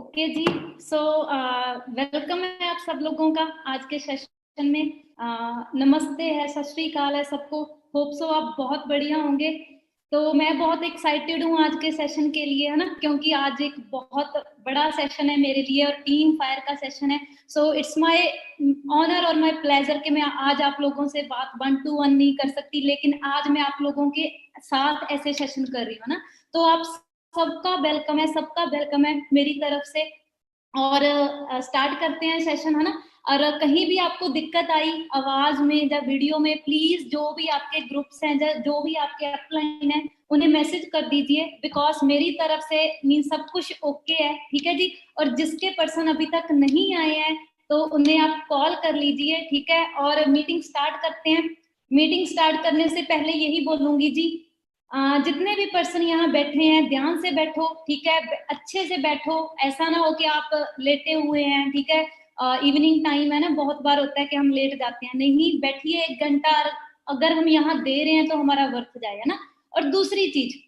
Okay जी। So welcome है आप सब लोगों का आज के सेशन में। नमस्ते है, सत श्री अकाल है सबको। होप सो आप बहुत बढ़िया होंगे। तो मैं बहुत एक्साइटेड हूँ आज के सेशन के लिए, है ना, क्योंकि आज एक बहुत बड़ा सेशन है मेरे लिए और टीम फायर का सेशन है। सो इट्स माय ऑनर और माय प्लेजर कि मैं आज आप लोगों से बात 1 to 1 नहीं कर सकती, लेकिन आज मैं आप लोगों के साथ ऐसे सेशन कर रही हूँ ना। तो आप सबका वेलकम है, सबका वेलकम है मेरी तरफ से। और स्टार्ट करते हैं सेशन, है ना। और कहीं भी आपको दिक्कत आई आवाज में या वीडियो में, प्लीज जो भी आपके ग्रुप्स हैं, जो भी आपके अपलाइन है, उन्हें मैसेज कर दीजिए, बिकॉज मेरी तरफ से मीन सब कुछ ओके है, ठीक है जी। और जिसके पर्सन अभी तक नहीं आए हैं तो उन्हें आप कॉल कर लीजिए, ठीक है। और मीटिंग स्टार्ट करते हैं। मीटिंग स्टार्ट करने से पहले यही बोलूंगी जी, जितने भी पर्सन यहाँ बैठे हैं ध्यान से बैठो, ठीक है, अच्छे से बैठो। ऐसा ना हो कि आप लेटे हुए हैं, ठीक है। इवनिंग टाइम है ना, बहुत बार होता है कि हम लेट जाते हैं। नहीं, बैठिए 1 घंटा, अगर हम यहाँ दे रहे हैं तो हमारा वर्क जाएगा ना। और दूसरी चीज,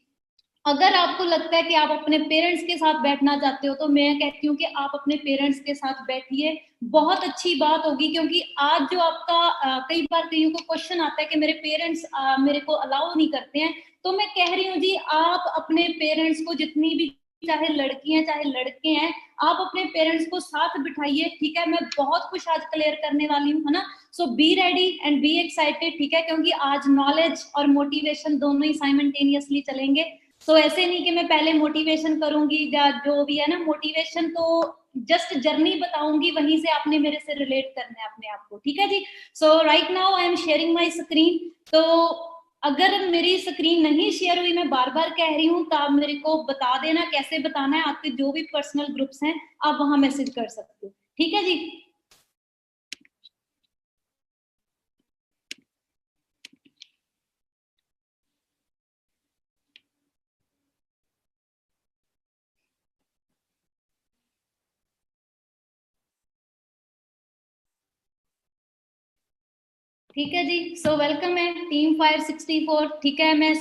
अगर आपको लगता है कि आप अपने पेरेंट्स के साथ बैठना चाहते हो तो मैं कहती हूँ कि आप अपने पेरेंट्स के साथ बैठिए, बहुत अच्छी बात होगी। क्योंकि आज जो आपका कई बार कईयों को क्वेश्चन आता है कि मेरे पेरेंट्स मेरे को अलाउ नहीं करते हैं, तो मैं कह रही हूँ जी, आप अपने पेरेंट्स को, जितनी भी, चाहे लड़की हैं चाहे लड़के हैं, आप अपने पेरेंट्स को साथ बिठाइए, ठीक है। मैं बहुत कुछ आज क्लियर करने वाली हूँ, है ना। So be ready and be excited, ठीक है, क्योंकि आज नॉलेज और मोटिवेशन दोनों ही साइमल्टेनियसली चलेंगे। तो ऐसे नहीं कि मैं पहले मोटिवेशन करूंगी या जो भी है ना, मोटिवेशन तो जस्ट जर्नी बताऊंगी, वहीं से आपने मेरे से रिलेट करना है अपने आप को, ठीक है जी। So right now I am sharing my screen. तो अगर मेरी स्क्रीन नहीं शेयर हुई, मैं बार बार कह रही हूँ, तो आप मेरे को बता देना कैसे बताना है। आपके जो भी पर्सनल ग्रुप्स हैं आप वहां मैसेज कर सकते हो, ठीक है जी। ठीक है जी। सो वेलकम है टीम फायर 64, ठीक है। मैं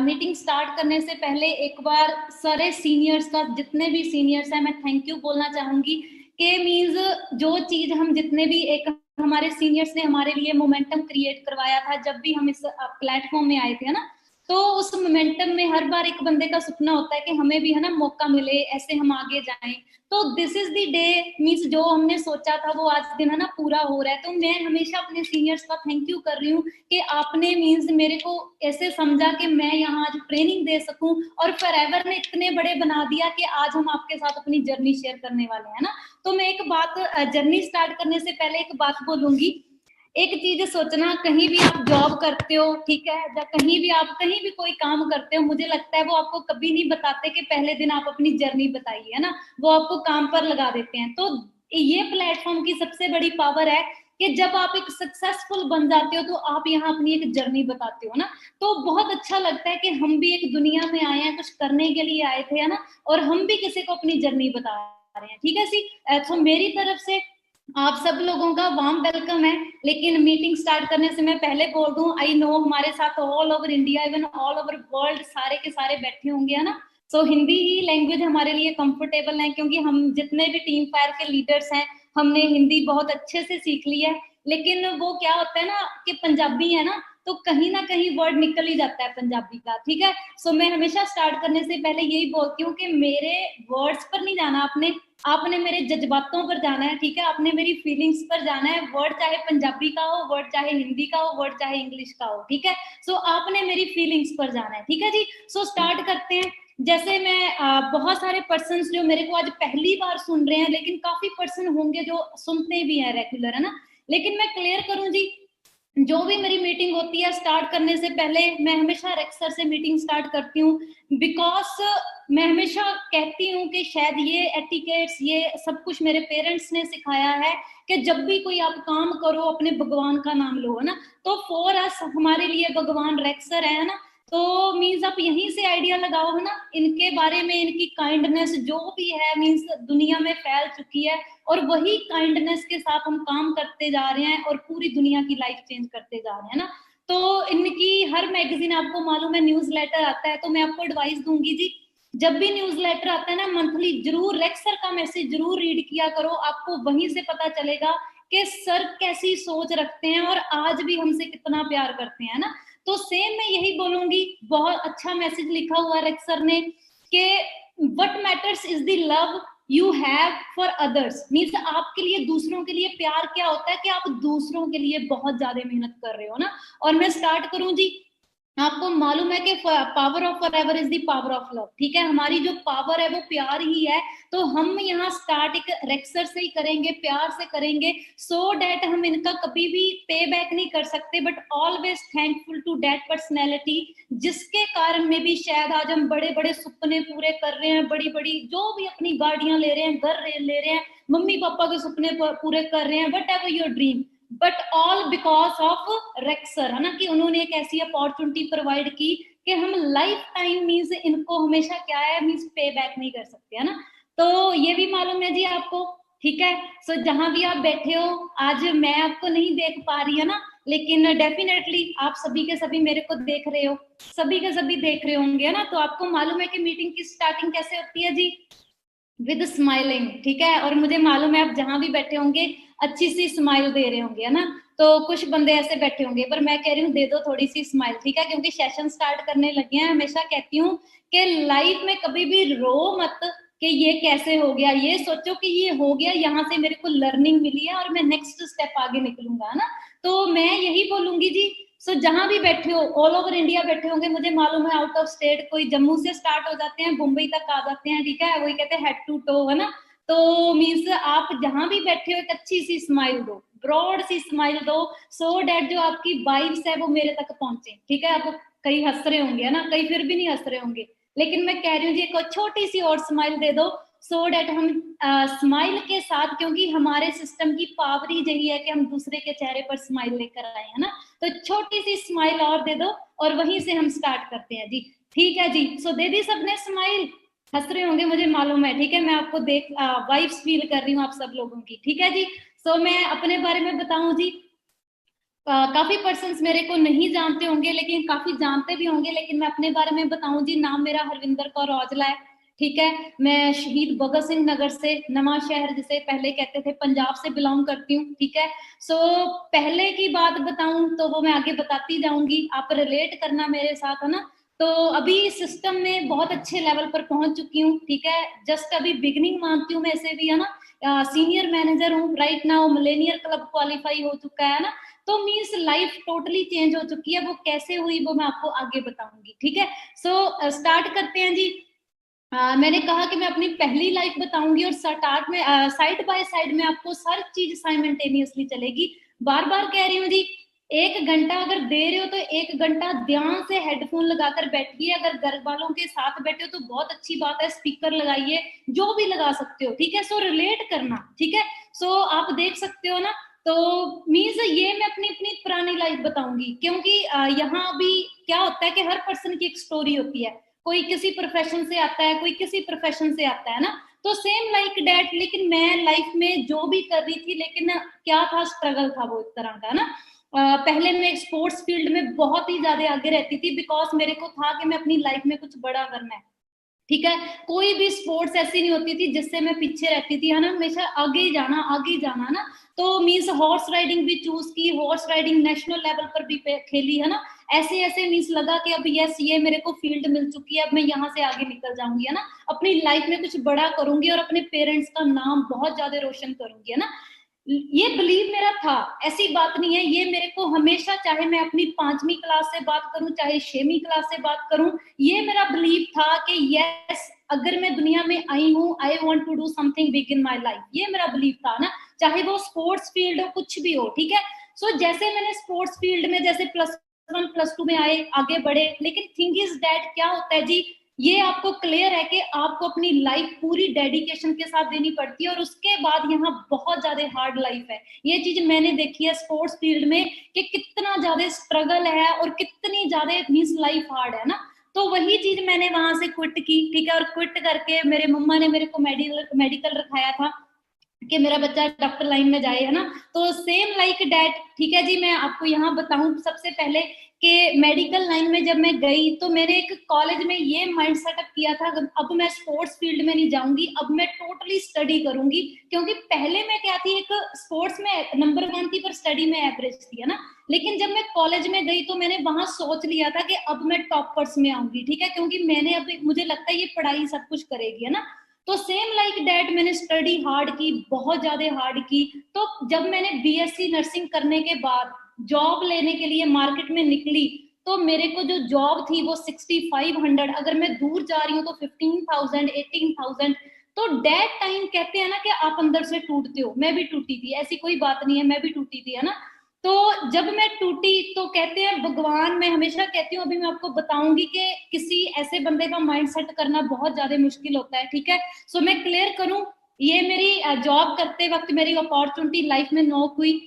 मीटिंग स्टार्ट करने से पहले एक बार सारे सीनियर्स का, जितने भी सीनियर्स हैं, मैं थैंक यू बोलना चाहूंगी कि मीन्स जो चीज हम जितने भी, एक हमारे सीनियर्स ने हमारे लिए मोमेंटम क्रिएट करवाया था जब भी हम इस प्लेटफॉर्म में आए थे, है ना। तो उस मोमेंटम में हर बार एक बंदे का सपना होता है कि हमें भी, है ना, मौका मिले, ऐसे हम आगे जाएं। तो this is the day, means जो हमने सोचा था वो आज दिन, है ना, पूरा हो रहा है। तो मैं हमेशा अपने सीनियर्स का थैंक यू कर रही हूँ कि आपने मीन्स मेरे को ऐसे समझा कि मैं यहाँ आज ट्रेनिंग दे सकूं, और फॉरएवर ने इतने बड़े बना दिया कि आज हम आपके साथ अपनी जर्नी शेयर करने वाले हैं ना। तो मैं एक बात, जर्नी स्टार्ट करने से पहले एक बात बोलूंगी। एक चीज सोचना, कहीं भी आप जॉब करते हो, ठीक है, या कहीं भी आप कहीं भी कोई काम करते हो, मुझे लगता है वो आपको कभी नहीं बताते कि पहले दिन आप अपनी जर्नी बताइए, है ना। वो आपको काम पर लगा देते हैं। तो ये प्लेटफॉर्म की सबसे बड़ी पावर है कि जब आप एक सक्सेसफुल बन जाते हो तो आप यहाँ अपनी एक जर्नी बताते हो ना। तो बहुत अच्छा लगता है कि हम भी एक दुनिया में आए हैं, कुछ करने के लिए आए थे, है ना, और हम भी किसी को अपनी जर्नी बता रहे हैं, ठीक है सी। तो मेरी तरफ से आप सब लोगों का वार्म वेलकम है। लेकिन मीटिंग स्टार्ट करने से मैं पहले बोल दूं, आई नो हमारे साथ all over India, even all over world सारे के सारे बैठे होंगे, है ना। सो हिंदी ही लैंग्वेज हमारे लिए कंफर्टेबल है, क्योंकि हम जितने भी टीम फायर के लीडर्स हैं, हमने हिंदी बहुत अच्छे से सीख ली है। लेकिन वो क्या होता है ना कि पंजाबी है ना, तो कहीं ना कहीं वर्ड निकल ही जाता है पंजाबी का, ठीक है। सो मैं हमेशा स्टार्ट करने से पहले यही बोलती हूँ कि मेरे वर्ड्स पर नहीं जाना आपने, आपने मेरे जज्बातों पर जाना है, ठीक है। आपने मेरी फीलिंग्स पर जाना है। वर्ड चाहे पंजाबी का हो, वर्ड चाहे हिंदी का हो, वर्ड चाहे इंग्लिश का हो, ठीक है। सो आपने मेरी फीलिंग्स पर जाना है, ठीक है जी। सो स्टार्ट करते हैं। जैसे मैं बहुत सारे पर्सन जो मेरे को आज पहली बार सुन रहे हैं, लेकिन काफी पर्सन होंगे जो सुनते भी हैं रेगुलर, है ना। लेकिन मैं क्लियर करूं जी, जो भी मेरी मीटिंग होती है स्टार्ट करने से पहले मैं हमेशा रेक्सर से मीटिंग स्टार्ट करती हूँ, बिकॉज मैं हमेशा कहती हूँ कि शायद ये एटिकेट्स, ये सब कुछ मेरे पेरेंट्स ने सिखाया है कि जब भी कोई आप काम करो अपने भगवान का नाम लो, है ना। तो फॉर अस, हमारे लिए भगवान रेक्सर है ना। तो मीन्स आप यहीं से आइडिया लगाओ, है ना, इनके बारे में, इनकी काइंडनेस जो भी है मीन्स दुनिया में फैल चुकी है, और वही काइंडनेस के साथ हम काम करते जा रहे हैं और पूरी दुनिया की लाइफ चेंज करते जा रहे हैं ना। तो इनकी हर मैगजीन, आपको मालूम है, न्यूज लेटर आता है। तो मैं आपको एडवाइस दूंगी जी, जब भी न्यूज़लेटर आता है ना मंथली, जरूर रेक्स सर का मैसेज जरूर रीड किया करो, आपको वहीं से पता चलेगा कि सर कैसी सोच रखते हैं और आज भी हमसे कितना प्यार करते हैं ना। तो सेम मैं यही बोलूंगी, बहुत अच्छा मैसेज लिखा हुआ रेक्स सर ने कि what matters is the love you have for others, means आपके लिए दूसरों के लिए प्यार क्या होता है कि आप दूसरों के लिए बहुत ज्यादा मेहनत कर रहे हो ना। और मैं स्टार्ट करूं जी, आपको मालूम है कि power of forever is the power of love, ठीक है, हमारी जो पावर है वो प्यार ही है। तो हम यहाँ स्टार्ट एक रेक्सर से ही करेंगे, प्यार से करेंगे, सो डैट हम इनका कभी भी पे बैक नहीं कर सकते, but always thankful to that personality, जिसके कारण में भी शायद आज हम बड़े बड़े सपने पूरे कर रहे हैं, बड़ी बड़ी जो भी अपनी गाड़ियां ले रहे हैं, घर ले रहे हैं, मम्मी पापा के सपने पूरे कर रहे हैं, whatever your dream, but all because of Rexar, है ना, कि उन्होंने एक ऐसी अपॉर्चुनिटी प्रोवाइड की कि हम लाइफ टाइम मीन्स इनको हमेशा क्या है मीन्स पे बैक नहीं कर सकते, है ना। तो ये भी मालूम है जी आपको, ठीक है। सो जहां भी आप बैठे हो, आज मैं आपको नहीं देख पा रही है ना, लेकिन डेफिनेटली आप सभी के सभी मेरे को देख रहे हो, सभी के सभी देख रहे होंगे ना। तो आपको मालूम है कि मीटिंग की स्टार्टिंग कैसे होती है जी, विद स्माइलिंग, ठीक है। और मुझे मालूम है आप जहां भी बैठे होंगे अच्छी सी स्माइल दे रहे होंगे, है ना। तो कुछ बंदे ऐसे बैठे होंगे, पर मैं कह रही हूँ दे दो थोड़ी सी स्माइल, ठीक है, क्योंकि सेशन स्टार्ट करने लगे हैं। हमेशा कहती हूँ कि लाइफ में कभी भी रो मत कि ये कैसे हो गया, ये सोचो कि ये हो गया, यहाँ से मेरे को लर्निंग मिली है और मैं नेक्स्ट स्टेप आगे निकलूंगा, है ना। तो मैं यही बोलूंगी जी, सो जहां भी बैठे हो, ऑल ओवर इंडिया बैठे होंगे, मुझे मालूम है आउट ऑफ स्टेट कोई जम्मू से स्टार्ट हो जाते हैं, मुंबई तक आ जाते हैं, ठीक है, वही कहते हैं हेड टू टो, है ना। तो मीन्स आप जहां भी बैठे हो एक अच्छी सी स्माइल दो, ब्रॉड सी स्माइल दो, सो डैट जो आपकी वाइब्स है वो मेरे तक पहुंचे, ठीक है। आप कई हंस रहे होंगे, है ना, कई फिर भी नहीं हंस रहे होंगे, लेकिन मैं कह रही हूँ जी एक छोटी सी और स्माइल दे दो, सो डैट हम स्माइल के साथ, क्योंकि हमारे सिस्टम की पावर ही यही है कि हम दूसरे के चेहरे पर स्माइल लेकर आए, है ना। तो छोटी सी स्माइल और दे दो और वहीं से हम स्टार्ट करते हैं जी, ठीक है जी। सो दे दी सबने स्माइल, हंस रहे होंगे मुझे मालूम है, ठीक है, मैं आपको देख वाइब्स फील कर रही हूँ आप सब लोगों की, ठीक है जी। सो मैं अपने बारे में बताऊं जी, काफी पर्सन्स मेरे को नहीं जानते होंगे लेकिन काफी जानते भी होंगे, लेकिन मैं अपने बारे में बताऊं जी, नाम मेरा हरविंदर कौर औजला है, ठीक है। मैं शहीद भगत सिंह नगर से, नवा शहर जिसे पहले कहते थे, पंजाब से बिलोंग करती हूँ, ठीक है। सो पहले की बात बताऊं तो वो मैं आगे बताती जाऊंगी, आप रिलेट करना मेरे साथ, है ना। तो अभी सिस्टम में बहुत अच्छे लेवल पर पहुंच चुकी हूँ, ठीक है, जस्ट अभी बिगनिंग मानती हूँ मैं इसे भी, है ना। सीनियर मैनेजर हूँ right now, Millionaire club qualify हो चुका है ना। तो मीन्स लाइफ टोटली चेंज हो चुकी है, वो कैसे हुई वो मैं आपको आगे बताऊंगी, ठीक है। सो स्टार्ट करते हैं जी। मैंने कहा कि मैं अपनी पहली लाइफ बताऊंगी और स्टार्ट में साइड बाय साइड में आपको हर चीज साइमल्टेनियसली चलेगी। बार बार कह रही हूँ जी, 1 घंटा अगर दे रहे हो तो 1 घंटा ध्यान से हेडफोन लगाकर बैठिए, अगर घर वालों के साथ बैठे हो तो बहुत अच्छी बात है, स्पीकर लगाइए, जो भी लगा सकते हो, ठीक है। सो रिलेट करना, ठीक है। सो आप देख सकते हो ना, तो मीन्स ये मैं अपनी अपनी पुरानी लाइफ बताऊंगी, क्योंकि यहाँ अभी क्या होता है कि हर पर्सन की एक स्टोरी होती है, कोई किसी प्रोफेशन से आता है, कोई किसी प्रोफेशन से आता है ना। तो सेम लाइक डैट, लेकिन मैं लाइफ में जो भी कर रही थी, लेकिन क्या था, स्ट्रगल था वो एक तरह का ना। पहले मैं स्पोर्ट्स फील्ड में बहुत ही ज्यादा आगे रहती थी, बिकॉज मेरे को था कि मैं अपनी लाइफ में कुछ बड़ा करना है, ठीक है। कोई भी स्पोर्ट्स ऐसी नहीं होती थी जिससे मैं पीछे रहती थी, है ना, हमेशा आगे ही जाना, आगे ही जाना ना। तो मीन्स हॉर्स राइडिंग भी चूज की, हॉर्स राइडिंग नेशनल लेवल पर भी खेली, है ना। ऐसे ऐसे मीन्स लगा कि अब यस ये मेरे को फील्ड मिल चुकी है, अब मैं यहाँ से आगे निकल जाऊंगी, है ना, अपनी लाइफ में कुछ बड़ा करूंगी और अपने पेरेंट्स का नाम बहुत ज्यादा रोशन करूंगी, है ना। ये बिलीव मेरा था, ऐसी बात नहीं है, ये मेरे को हमेशा, चाहे मैं अपनी 5वीं क्लास से बात करूं, चाहे 6वीं क्लास से बात करूं, ये मेरा बिलीव था कि यस अगर मैं दुनिया में आई हूं, I want to do something big in my life, ये मेरा बिलीव था ना, चाहे वो स्पोर्ट्स फील्ड हो, कुछ भी हो, ठीक है। सो जैसे मैंने स्पोर्ट्स फील्ड में जैसे +1 +2 में आए, आगे बढ़े, लेकिन थिंग इज दैट क्या होता है जी, ये आपको क्लियर है कि आपको अपनी लाइफ पूरी डेडिकेशन के साथ देनी पड़ती है, और उसके बाद यहाँ बहुत ज्यादा हार्ड लाइफ है, ये चीज मैंने देखी है स्पोर्ट्स फील्ड में कि कितना ज्यादा स्ट्रगल है और कितनी ज्यादा मीन्स लाइफ हार्ड है ना। तो वही चीज मैंने वहां से क्विट की, ठीक है, और क्विट करके मेरे मम्मा ने मेरे को मेडिकल रखाया था कि मेरा बच्चा डॉक्टर लाइन में जाए, है ना। तो सेम लाइक डैट, ठीक है जी। मैं आपको यहाँ बताऊं सबसे पहले कि मेडिकल लाइन में जब मैं गई तो मैंने एक कॉलेज में ये माइंड सेटअप किया था, अब मैं स्पोर्ट्स फील्ड में नहीं जाऊंगी, अब मैं टोटली स्टडी करूंगी। क्योंकि पहले मैं क्या थी, एक स्पोर्ट्स में नंबर 1 थी पर स्टडी में एवरेज थी, है ना। लेकिन जब मैं कॉलेज में गई तो मैंने वहां सोच लिया था कि अब मैं टॉपर्स में आऊंगी, ठीक है, क्योंकि मैंने अब मुझे लगता है ये पढ़ाई सब कुछ करेगी, है ना। तो सेम लाइक दैट मैंने स्टडी हार्ड की, बहुत ज्यादा हार्ड की। तो जब मैंने बीएससी नर्सिंग करने के बाद जॉब लेने के लिए मार्केट में निकली, तो मेरे को जो जॉब थी वो 6500, अगर मैं दूर जा रही हूँ तो 15,000 18,000। तो डेट टाइम कहते हैं ना कि आप अंदर से टूटते हो, मैं भी टूटी थी, ऐसी कोई बात नहीं है, मैं भी टूटी थी, है ना। तो जब मैं टूटी तो कहते हैं भगवान, मैं हमेशा कहती हूँ, अभी मैं आपको बताऊंगी कि किसी ऐसे बंदे का माइंड सेट करना बहुत ज्यादा मुश्किल होता है, ठीक है। सो मैं क्लियर करूं, ये मेरी जॉब करते वक्त मेरी अपॉर्चुनिटी लाइफ में नॉक हुई।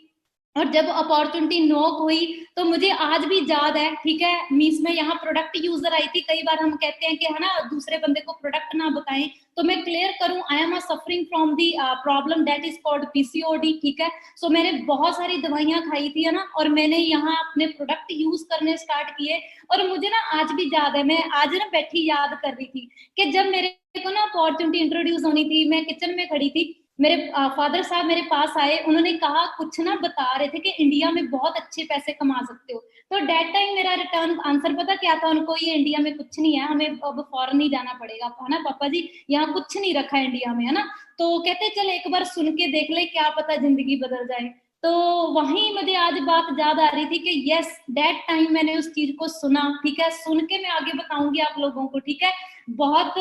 और जब अपॉर्चुनिटी नॉक हुई तो मुझे आज भी याद है, ठीक है, मीन्स में यहाँ प्रोडक्ट यूजर आई थी। कई बार हम कहते हैं कि है ना, दूसरे बंदे को प्रोडक्ट ना बताएं, तो मैं क्लियर करूं, I am suffering from the problem that is called PCOD, ठीक है। सो मैंने बहुत सारी दवाइयां खाई थी, है ना, और मैंने यहाँ अपने प्रोडक्ट यूज करने स्टार्ट किए। और मुझे ना आज भी याद है, मैं आज ना बैठी याद कर रही थी कि जब मेरे को ना अपॉर्चुनिटी इंट्रोड्यूस होनी थी, मैं किचन में खड़ी थी, मेरे फादर साहब मेरे पास आए, उन्होंने कहा, कुछ ना बता रहे थे कि इंडिया में बहुत अच्छे पैसे कमा सकते हो। तो डेट टाइम मेरा रिटर्न आंसर पता क्या था उनको, ये इंडिया में कुछ नहीं है, हमें अब फॉरेन ही जाना पड़ेगा, है ना पापा जी, यहाँ कुछ नहीं रखा है इंडिया में, है ना। तो कहते चल एक बार सुन के देख ले, क्या पता जिंदगी बदल जाए। तो वहीं मुझे आज बात याद आ रही थी कि यस, डेट टाइम मैंने उस चीज को सुना, ठीक है, सुन के मैं आगे बताऊंगी आप लोगों को, ठीक है। बहुत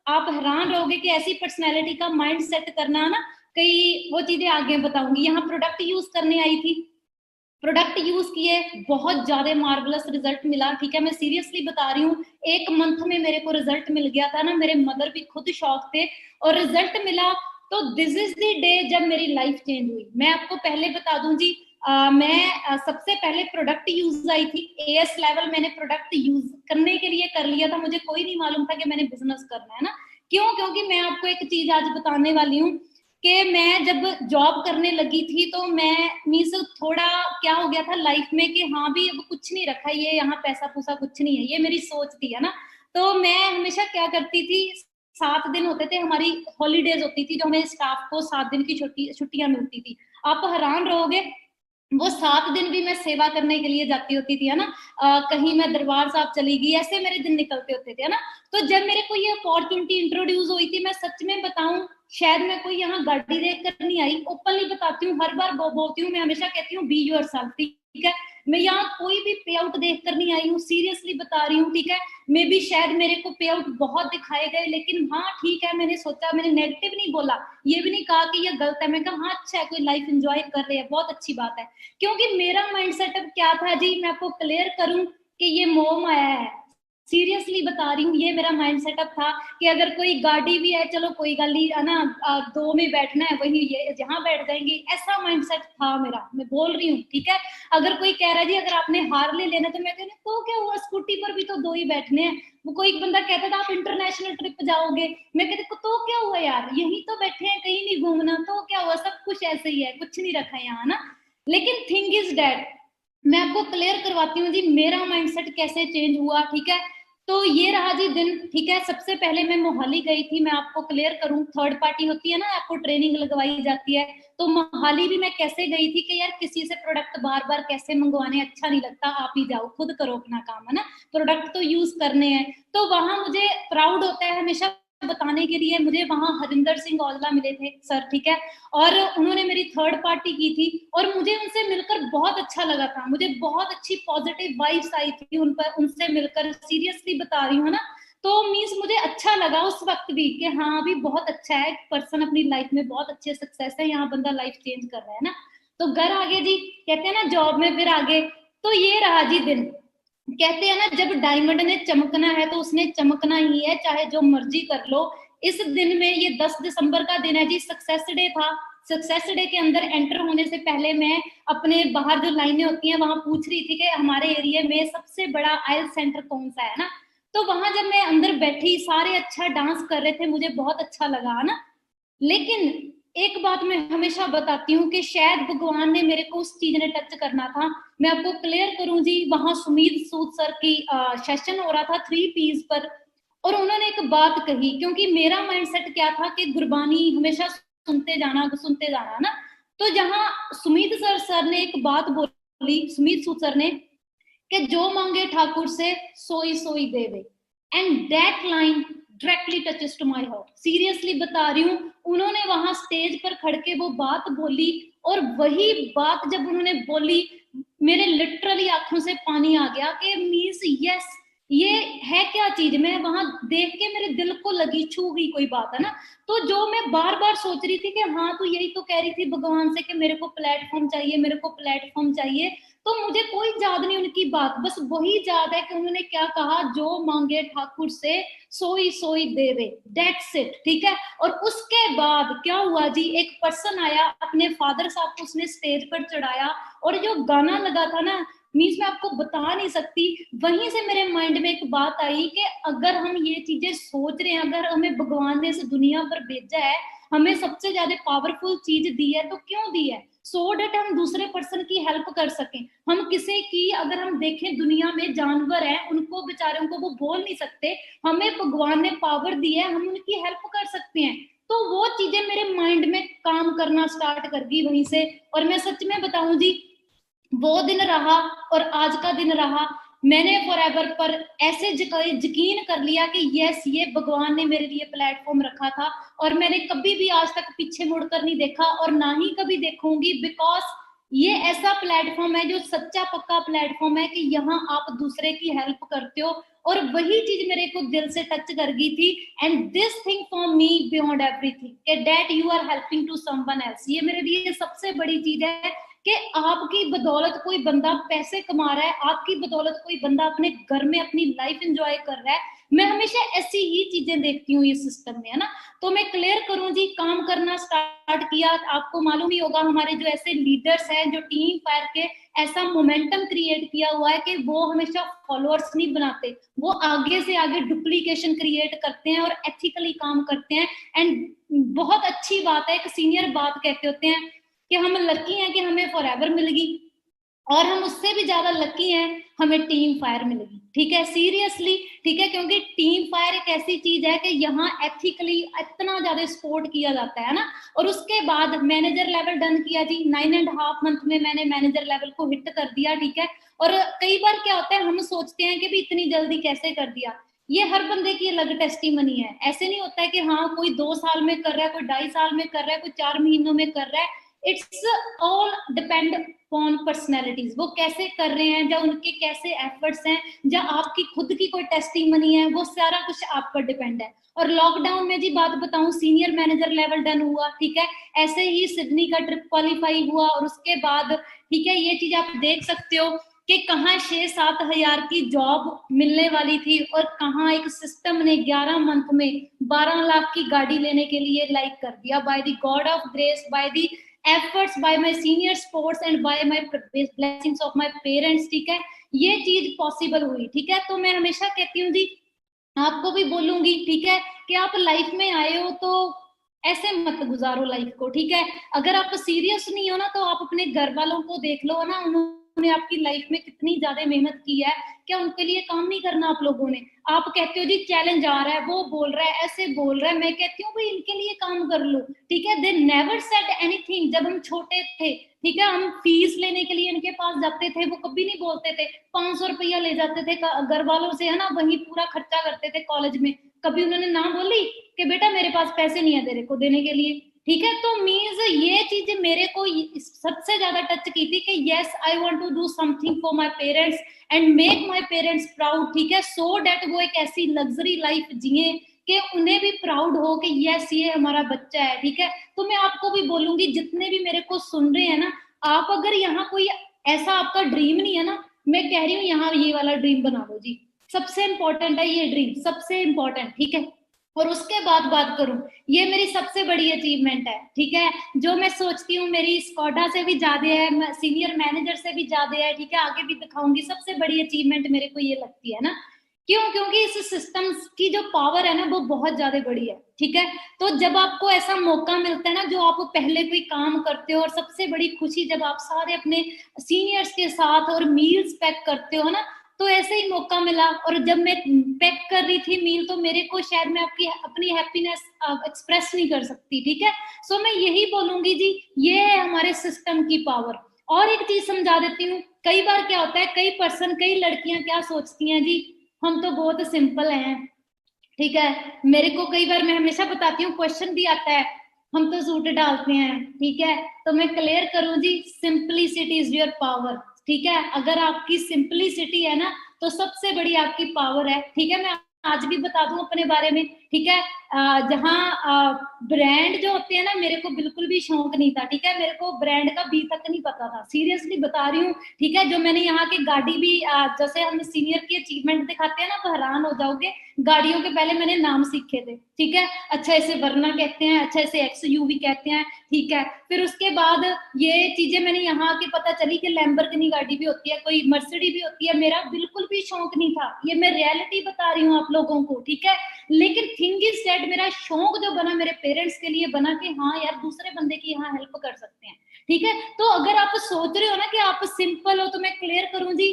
आप हैरान रहोगे कि ऐसी पर्सनैलिटी का माइंड सेट करना ना, कई वो चीजें आगे बताऊंगी। यहाँ प्रोडक्ट यूज करने आई थी, प्रोडक्ट यूज किए, बहुत ज्यादा मार्वलस रिजल्ट मिला, ठीक है, मैं सीरियसली बता रही हूँ। 1 मंथ में मेरे को रिजल्ट मिल गया था ना, मेरे मदर भी खुद शॉक थे, और रिजल्ट मिला। तो दिस इज द डे जब मेरी लाइफ चेंज हुई। मैं आपको पहले बता दूं जी, मैं सबसे पहले प्रोडक्ट यूज आई थी, एएस लेवल मैंने प्रोडक्ट यूज करने के लिए कर लिया था, मुझे कोई नहीं मालूम था कि मैंने बिजनेस करना है ना। क्यों? क्योंकि मैं आपको एक चीज आज बताने वाली हूँ कि मैं जब जॉब करने लगी थी तो मैं मीन्स थोड़ा क्या हो गया था लाइफ में कि हाँ भी अब कुछ नहीं रखा, ये यहाँ पैसा पूसा कुछ नहीं है, ये मेरी सोच थी, है ना। तो मैं हमेशा क्या करती थी, 7 दिन होते थे हमारी, हॉलीडेज होती थी, जो हमें स्टाफ को 7 दिन की छुट्टियां मिलती थी। आप हैरान रहोगे, वो 7 दिन भी मैं सेवा करने के लिए जाती होती थी, है ना। कहीं मैं दरबार साहब चली गई, ऐसे मेरे दिन निकलते होते थे, है ना। तो जब मेरे को ये अपॉर्चुनिटी इंट्रोड्यूस हुई थी, मैं सच में बताऊं, शायद मैं कोई यहाँ गाड़ी देख कर नहीं आई, ओपनली बताती हूँ, हर बार बोलती हूँ, मैं हमेशा कहती हूँ बी योर सेल्फ, ठीक है। मैं यहाँ कोई भी पे आउट देख कर नहीं आई हूँ, सीरियसली बता रही हूँ, ठीक है। मे भी शायद मेरे को पे आउट बहुत दिखाए गए, लेकिन हाँ ठीक है, मैंने सोचा, मैंने नेगेटिव नहीं बोला, ये भी नहीं कहा कि ये गलत है, मैं कहा हाँ अच्छा है, कोई लाइफ एंजॉय कर रहे हैं, बहुत अच्छी बात है। क्योंकि मेरा माइंड सेटअप क्या था जी, मैं आपको क्लियर करूं कि ये मोह माया है, सीरियसली बता रही हूँ, ये मेरा माइंड सेटअप था कि अगर कोई गाड़ी भी है, चलो कोई गल नहीं, है ना, 2 में बैठना है, वही ये जहां बैठ जाएंगे, ऐसा माइंड सेट था मेरा, मैं बोल रही हूँ, ठीक है। अगर कोई कह रहा है जी अगर आपने हार्ले लेना, तो मैं कहती तो क्या हुआ, स्कूटी पर भी तो 2 ही बैठने हैं। वो कोई बंदा कहता था आप इंटरनेशनल ट्रिप जाओगे, मैं कहती तो क्या हुआ यार, यही तो बैठे हैं, कहीं नहीं घूमना, तो क्या हुआ, सब कुछ ऐसे ही है, कुछ नहीं रखा है यहाँ ना। लेकिन थिंग इज डेट, मैं आपको क्लियर करवाती हूँ जी मेरा माइंडसेट कैसे चेंज हुआ, ठीक है। तो ये रहा जी दिन, ठीक है। सबसे पहले मैं मोहाली गई थी, मैं आपको क्लियर करूं, थर्ड पार्टी होती है ना, आपको ट्रेनिंग लगवाई जाती है। तो मोहाली भी मैं कैसे गई थी कि यार किसी से प्रोडक्ट बार बार कैसे मंगवाने, अच्छा नहीं लगता, आप ही जाओ, खुद करो अपना काम, है ना, प्रोडक्ट तो यूज करने हैं। तो वहां मुझे प्राउड होता है हमेशा बताने के लिए, मुझे वहां हरिंदर सिंह औजला मिले थे सर, ठीक है। और उन्होंने मेरी थर्ड पार्टी की थी, और मुझे उनसे मिलकर बहुत अच्छा लगा था, मुझे बहुत अच्छी पॉजिटिव वाइब्स आई थी उन पर, उनसे मिलकर, सीरियसली बता रही हूँ ना। तो मीन्स मुझे अच्छा लगा उस वक्त भी कि हाँ अभी बहुत अच्छा है, पर्सन अपनी लाइफ में बहुत अच्छे सक्सेस है, यहाँ बंदा लाइफ चेंज कर रहा है ना। तो घर आगे जी, कहते हैं ना जॉब में फिर आगे। तो ये रहा जी दिन, कहते हैं ना जब डायमंड ने चमकना है तो उसने चमकना ही है, चाहे जो मर्जी कर लो। इस दिन में, ये 10 दिसंबर का दिन है जी, सक्सेस डे था। सक्सेस डे के अंदर एंटर होने से पहले मैं अपने बाहर जो लाइनें होती हैं वहां पूछ रही थी कि हमारे एरिया में सबसे बड़ा आयल सेंटर कौन सा है ना। तो वहां जब मैं अंदर बैठी, सारे अच्छा डांस कर रहे थे, मुझे बहुत अच्छा लगा ना। लेकिन एक बात मैं हमेशा बताती हूँ कि शायद भगवान ने मेरे को उस चीज ने टच करना था। मैं आपको क्लियर करूं जी, वहां सुमीत सूद सर की सेशन हो रहा था 3 Ps पर, और उन्होंने एक बात कही, क्योंकि मेरा माइंडसेट क्या था कि गुरबानी हमेशा सुनते जाना ना। तो जहां सर ने एक बात बोली, सुमीत सूद सर ने, कि जो मांगे ठाकुर से सोई सोई देवे, and that line directly touches to my heart. Seriously बता रही हूँ, उन्होंने वहां स्टेज पर खड़ के वो बात बोली, और वही बात जब उन्होंने बोली, मेरे लिटरली आंखों से पानी आ गया कि मीन्स यस, ये है क्या चीज। मैं वहां देख के मेरे दिल को लगी, छू गई कोई बात है ना। तो जो मैं बार बार सोच रही थी कि हाँ, तो यही तो कह रही थी भगवान से कि मेरे को प्लेटफॉर्म चाहिए, मेरे को प्लेटफॉर्म चाहिए। तो मुझे कोई याद नहीं उनकी बात, बस वही याद है कि उन्होंने क्या कहा, जो मांगे ठाकुर से सोई सोई देवे, दैट्स इट, ठीक है। और उसके बाद क्या हुआ जी, एक पर्सन आया, अपने फादर साहब को उसने स्टेज पर चढ़ाया, और जो गाना लगा था ना, मीन्स मैं आपको बता नहीं सकती। वहीं से मेरे माइंड में एक बात आई कि अगर हम ये चीजें सोच रहे हैं, अगर हमें भगवान ने इस दुनिया पर भेजा है, हमें सबसे ज्यादा पावरफुल चीज दी है, तो क्यों दी है? सो डेट हम दूसरे पर्सन की हेल्प कर सकें। हम किसी की, अगर हम देखें दुनिया में जानवर है, उनको बेचारों को वो बोल नहीं सकते, हमें भगवान ने पावर दी है, हम उनकी हेल्प कर सकते हैं। तो वो चीजें मेरे माइंड में काम करना स्टार्ट कर दी वहीं से। और मैं सच में बताऊं जी, वो दिन रहा और आज का दिन रहा, मैंने फॉरएवर पर ऐसे यकीन कर लिया कि यस, ये भगवान ने मेरे लिए प्लेटफॉर्म रखा था, और मैंने कभी भी आज तक पीछे मुड़कर नहीं देखा, और ना ही कभी देखूंगी। बिकॉज ये ऐसा प्लेटफॉर्म है जो सच्चा पक्का प्लेटफॉर्म है कि यहाँ आप दूसरे की हेल्प करते हो, और वही चीज मेरे को दिल से टच कर गई थी। And this thing for me beyond everything, that you are helping to someone else, ये मेरे लिए सबसे बड़ी चीज है कि आपकी बदौलत कोई बंदा पैसे कमा रहा है, आपकी बदौलत कोई बंदा अपने घर में अपनी लाइफ एंजॉय कर रहा है। मैं हमेशा ऐसी ही चीजें देखती हूँ ये सिस्टम में, है ना। तो मैं क्लियर करूं जी, काम करना स्टार्ट किया। आपको मालूम ही होगा, हमारे जो ऐसे लीडर्स हैं जो टीम फायर के, ऐसा मोमेंटम क्रिएट किया हुआ है कि वो हमेशा फॉलोअर्स नहीं बनाते, वो आगे से आगे डुप्लीकेशन क्रिएट करते हैं और एथिकली काम करते हैं। एंड बहुत अच्छी बात है, एक सीनियर बात कहते होते हैं कि हम लकी हैं कि हमें फॉरएवर मिलेगी, और हम उससे भी ज्यादा लकी हैं हमें टीम फायर मिलेगी, ठीक है, सीरियसली, ठीक है। क्योंकि टीम फायर एक ऐसी चीज है कि यहाँ एथिकली इतना ज्यादा सपोर्ट किया जाता है ना। और उसके बाद मैनेजर लेवल डन किया जी, 9.5 मंथ में मैंने मैनेजर लेवल को हिट कर दिया, ठीक है। और कई बार क्या होता है, हम सोचते हैं कि भी इतनी जल्दी कैसे कर दिया, ये हर बंदे की अलग टेस्टिमनी है। ऐसे नहीं होता है कि हाँ, कोई 2 साल में कर रहा है, कोई 2.5 साल में कर रहा है, कोई 4 महीनों में कर रहा है। It's all depend on personalities, वो कैसे कर रहे हैं, या उनके कैसे एफर्ट्स हैं, या आपकी खुद की कोई टेस्टिमनी है, वो सारा कुछ आप पर डिपेंड है। और लॉकडाउन में जी बात बताऊं, सीनियर मैनेजर लेवल डन हुआ, ठीक है। ऐसे ही सिडनी का ट्रिप क्वालिफाई हुआ, और उसके बाद, ठीक है, ये चीज आप देख सकते हो कि कहाँ 6-7 हजार की जॉब मिलने वाली थी, और कहाँ एक सिस्टम ने 11 मंथ में 12 लाख की गाड़ी लेने के लिए लाइक कर दिया, by the God of grace, by the efforts by my senior sports and by my blessings of my parents, ठीक है, ये चीज पॉसिबल हुई, ठीक है। तो मैं हमेशा कहती हूँ जी, आपको भी बोलूंगी, ठीक है, कि आप लाइफ में आए हो तो ऐसे मत गुजारो लाइफ को, ठीक है। अगर आप सीरियस नहीं हो ना, तो आप अपने घर वालों को देख लो ना, उन्होंने आपकी लाइफ में कितनी ज्यादा मेहनत की है, क्या उनके लिए काम नहीं करना आप लोगों ने? आप कहते हो जी चैलेंज आ रहा है, वो बोल रहा है, ऐसे बोल रहा है, मैं कहती हूँ भाई इनके लिए काम कर लो, ठीक है। They never said anything. जब हम छोटे थे, ठीक है, हम फीस लेने के लिए इनके पास जाते थे, वो कभी नहीं बोलते थे, 500 रुपया ले जाते थे घर वालों से, है ना, वही पूरा खर्चा करते थे कॉलेज में। कभी उन्होंने ना बोली कि बेटा मेरे पास पैसे नहीं है तेरे को देने के लिए, ठीक है। तो मीन्स ये चीज मेरे को सबसे ज्यादा टच की थी कि yes, I want to do something for my parents and make my parents proud, ठीक है, सो दैट वो एक ऐसी लग्जरी लाइफ जिए कि उन्हें भी प्राउड हो कि यस, ये हमारा बच्चा है, ठीक है। तो मैं आपको भी बोलूंगी, जितने भी मेरे को सुन रहे हैं ना, आप अगर यहाँ कोई ऐसा आपका ड्रीम नहीं है ना, मैं कह रही हूँ यहाँ ये वाला ड्रीम बना लो जी, सबसे इंपॉर्टेंट है ये ड्रीम, सबसे इंपॉर्टेंट, ठीक है। और उसके बाद बात करूं, ये मेरी सबसे बड़ी अचीवमेंट है, ठीक है, जो मैं सोचती हूँ मेरी स्कॉडा से भी ज्यादा है, सीनियर मैनेजर से भी ज्यादा है, ठीक है, आगे भी दिखाऊंगी। सबसे बड़ी अचीवमेंट मेरे को ये लगती है ना, क्यों? क्योंकि इस सिस्टम की जो पावर है ना वो बहुत ज्यादा बड़ी है, ठीक है। तो जब आपको ऐसा मौका मिलता है ना, जो आप पहले कोई काम करते हो, और सबसे बड़ी खुशी जब आप सारे अपने सीनियर्स के साथ और मील्स पैक करते हो ना, तो ऐसे ही मौका मिला। और जब मैं पैक कर रही थी मील, तो मेरे को शायद मैं आपकी अपनी हैप्पीनेस एक्सप्रेस नहीं कर सकती, ठीक है। सो मैं यही बोलूंगी जी, ये है हमारे सिस्टम की पावर। और एक चीज समझा देती हूँ, कई बार क्या होता है, कई लड़कियां क्या सोचती हैं जी, हम तो बहुत सिंपल हैं, ठीक है। मेरे को कई बार, मैं हमेशा बताती हूँ, क्वेश्चन भी आता है, हम तो सूट डालते हैं, ठीक है। तो मैं क्लियर करूं जी, सिंपलिसिटी इज योर पावर, ठीक है। अगर आपकी सिंपलिसिटी है ना, तो सबसे बड़ी आपकी पावर है, ठीक है। मैं आज भी बता दूं अपने बारे में, ठीक है। जहाँ ब्रांड जो होते हैं ना, मेरे को बिल्कुल भी शौक नहीं था, ठीक है। मेरे को ब्रांड का बी तक नहीं पता था, सीरियसली बता रही हूँ, ठीक है। जो मैंने यहाँ की गाड़ी भी, जैसे हम सीनियर की अचीवमेंट दिखाते हैं ना, तो हैरान हो जाओगे, गाड़ियों के पहले मैंने नाम सीखे थे, ठीक है। अच्छा इसे वरना कहते हैं, अच्छा इसे XUV कहते हैं, ठीक है। फिर उसके बाद ये चीजें मैंने यहाँ की पता चली कि लैम्बोर्गिनी गाड़ी भी होती है, कोई मर्सिडीज भी होती है। मेरा बिल्कुल भी शौक नहीं था, ये मैं रियलिटी बता रही हूँ आप लोगों को, ठीक है। लेकिन थिंग इज दैट, मेरा शौक जो बना मेरे पेरेंट्स के लिए बना, कि हाँ यार दूसरे बंदे की यहाँ हेल्प कर सकते हैं, ठीक है। तो अगर आप सोच रहे हो ना कि आप सिंपल हो, तो मैं क्लियर करूं जी,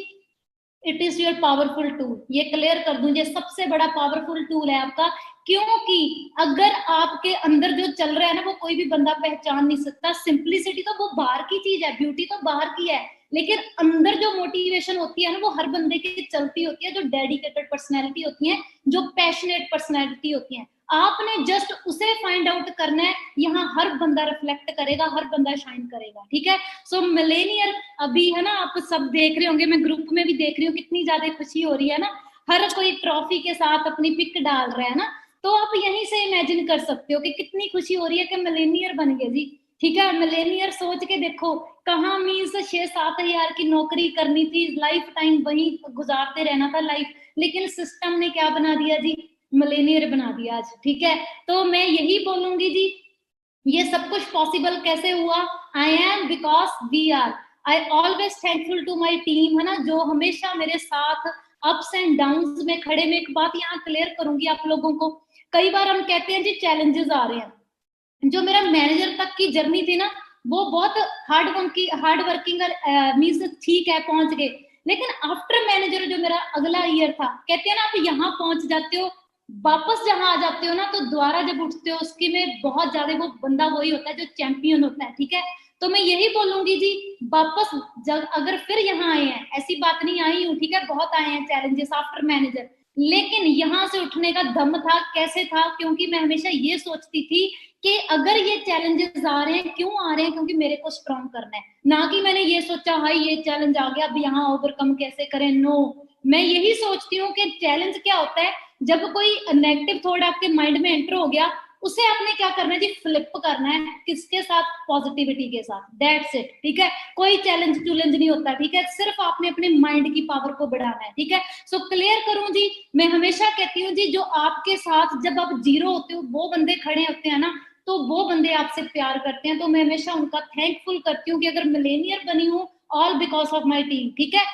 it is your powerful tool. ये क्लियर कर दूं, ये सबसे बड़ा पावरफुल टूल है आपका। क्योंकि अगर आपके अंदर जो चल रहा है ना, वो कोई भी बंदा पहचान नहीं सकता। सिंपलिसिटी तो वो बाहर की चीज है, ब्यूटी तो बाहर की है, लेकिन अंदर जो मोटिवेशन होती है ना, वो हर बंदे की चलती होती है, जो डेडिकेटेड पर्सनैलिटी होती है, जो पैशनेट पर्सनैलिटी होती है। आपने जस्ट उसे फाइंड आउट करना है, यहाँ हर बंदा रिफ्लेक्ट करेगा, हर बंदा शाइन करेगा, ठीक है। सो मिलेनियर अभी है ना, आप सब देख रहे होंगे, मैं ग्रुप में भी देख रही हूँ, कितनी ज्यादा खुशी हो रही है ना, हर कोई ट्रॉफी के साथ अपनी पिक डाल रहा है ना। तो आप यहीं से इमेजिन कर सकते हो कि कितनी खुशी हो रही है कि मिलेनियर बन गए जी, ठीक है। मिलेनियर सोच के देखो, कहाँ मीन्स 6-7 हजार की नौकरी करनी थी, लाइफ टाइम वही गुजारते रहना था लाइफ, लेकिन सिस्टम ने क्या बना दिया जी, मिलेनियर बना दिया आज, ठीक है। तो मैं यही बोलूंगी जी, ये सब कुछ पॉसिबल कैसे हुआ? I am because we are, I always thankful to my team, है ना, जो हमेशा मेरे साथ अप्स एंड डाउन्स में खड़े। में एक बात यहाँ क्लियर करूंगी आप लोगों को, कई बार हम कहते हैं जी चैलेंजेस आ रहे हैं, जो मेरा मैनेजर तक की जर्नी थी ना, वो बहुत हार्ड वर्किंग मीन्स ठीक है, पहुंच गए। लेकिन आफ्टर मैनेजर जो मेरा अगला ईयर था, कहते हैं ना, आप यहाँ पहुंच जाते हो, वापस जहां आ जाते हो ना, तो दोबारा जब उठते हो उसकी में बहुत ज्यादा वो बंदा वही होता है जो चैंपियन होता है, ठीक है। तो मैं यही बोलूंगी जी, वापस जब अगर फिर यहाँ आए हैं, ऐसी बात नहीं आई हूँ, ठीक है, बहुत आए हैं चैलेंजेस आफ्टर मैनेजर, लेकिन यहाँ से उठने का दम था। कैसे था? क्योंकि मैं हमेशा ये सोचती थी कि अगर ये चैलेंजेस आ रहे हैं, क्यों आ रहे हैं? क्योंकि मेरे को स्ट्रॉन्ग करना है, ना कि मैंने ये सोचा हाई ये चैलेंज आ गया, अब यहाँ ओवरकम कैसे करें। नो, मैं यही सोचती हूँ कि चैलेंज क्या होता है, जब कोई नेगेटिव थॉट आपके माइंड में एंटर हो गया, उसे आपने क्या करना है जी, फ्लिप करना है, किसके साथ? पॉजिटिविटी के साथ, दैट्स इट, ठीक है। कोई चैलेंज नहीं होता, ठीक है, सिर्फ आपने अपने माइंड की पावर को बढ़ाना है, ठीक है। सो क्लियर करूं जी, मैं हमेशा कहती हूँ जी, जो आपके साथ जब आप जीरो होते हो, वो बंदे खड़े होते हैं ना, तो वो बंदे आपसे प्यार करते हैं। तो मैं हमेशा उनका थैंकफुल करती हूँ कि अगर मिलेनियर बनी हूँ, all because of my team, ठीक है।